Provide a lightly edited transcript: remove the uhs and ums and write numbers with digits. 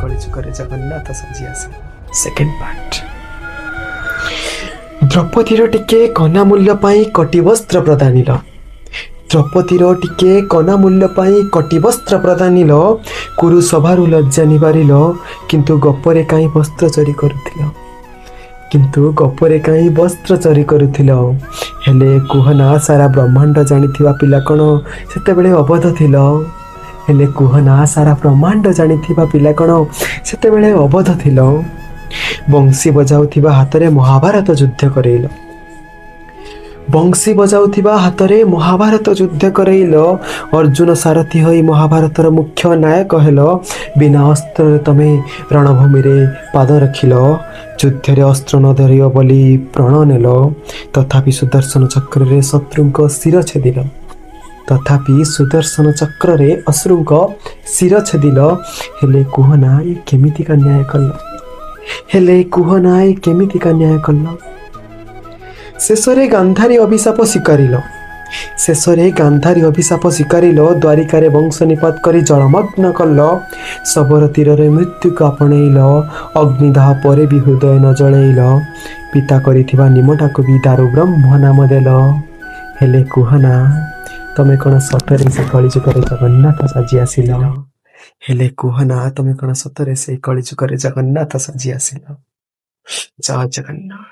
କଳିଯୁଗରେ ଜଗନ୍ନାଥ ସାଜି ଆସିଲେ। Second part. ଦ୍ରୌପଦୀର ଟିକେ କନା ମୂଲ୍ୟ ପାଇଁ କଟିବସ୍ତ୍ର ପ୍ରଦାନିଲ। ଦ୍ରୌପଦୀର ଟିକେ କନା ମୂଲ୍ୟ ପାଇଁ କଟିବସ୍ତ୍ର ପ୍ରଦାନିଲ। କୁରୁ ସଭାରୁ ଲଜ୍ଜା ନିବାରିଲ। କିନ୍ତୁ ଗପରେ କାହିଁ ବସ୍ତ୍ର ଚୋରି କରୁଥିଲ। କିନ୍ତୁ ଗପରେ କାହିଁ ବସ୍ତ୍ର ଚୋରି କରୁଥିଲ। ହେଲେ କୁହନା ସାରା ବ୍ରହ୍ମାଣ୍ଡ ଜାଣିଥିବା ପିଲା କ'ଣ ସେତେବେଳେ ଅବଧ ଥିଲ। ହେଲେ କୁହନା ସାରା ବ୍ରହ୍ମାଣ୍ଡ ଜାଣିଥିବା ପିଲା କ'ଣ ସେତେବେଳେ ଅବଧ ଥିଲ। ବଂଶୀ ବଜାଉଥିବା ହାତରେ ମହାଭାରତ ଯୁଦ୍ଧ କରେଇଲ। ବଂଶୀ ବଜାଉଥିବା ହାତରେ ମହାଭାରତ ଯୁଦ୍ଧ କରେଇଲ। ଅର୍ଜୁନ ସାରଥୀ ହୋଇ ମହାଭାରତର ମୁଖ୍ୟ ନାୟକ ହେଲ। ବିନା ଅସ୍ତ୍ରରେ ତମେ ରଣଭୂମିରେ ପାଦ ରଖିଲ। ଯୁଦ୍ଧରେ ଅସ୍ତ୍ର ନ ଧରିବ ବୋଲି ପ୍ରଣ ନେଲ। ତଥାପି ସୁଦର୍ଶନ ଚକ୍ରରେ ଶତ୍ରୁଙ୍କ ଶିର ଛେଦିଲ। ତଥାପି ସୁଦର୍ଶନ ଚକ୍ରରେ ଅଶ୍ରୁଙ୍କ ଶିର ଛେଦିଲ। ହେଲେ କୁହନା ଏ କେମିତିକା ନ୍ୟାୟ କଲ। ହେଲେ କୁହନା ଏ କେମିତିକା ନ୍ୟାୟ କଲ। ଶେଷରେ ଗାନ୍ଧାରୀ ଅଭିଶାପ ସ୍ୱୀକାରିଲ। ଶେଷରେ ଗାନ୍ଧାରୀ ଅଭିଶାପ ସ୍ୱୀକାରିଲ। ଦ୍ୱାରିକାରେ ବଂଶ ନିପାତ କରି ଜଳମଗ୍ନ କଲ। ଶବର ତୀରରେ ମୃତ୍ୟୁକୁ ଆପଣେଇଲ। ଅଗ୍ନିଦାହ ପରେ ବି ହୃଦୟ ନ ଜଳେଇଲ। ପିତା କରିଥିବା ନିମଟାକୁ ବି ଦାରୁ ବ୍ରହ୍ମ ନାମ ଦେଲ। ହେଲେ କୁହନା ତମେ କ'ଣ ସତରେ ସେ କଳିଯୁଗରେ ଜଗନ୍ନାଥ ସାଜି ଆସିଲ। ହେଲେ କୁହନା ତମେ କ'ଣ ସତରେ ସେଇ କଳିଯୁଗରେ ଜଗନ୍ନାଥ ସାଜି ଆସିଲ। ଜୟ ଜଗନ୍ନାଥ।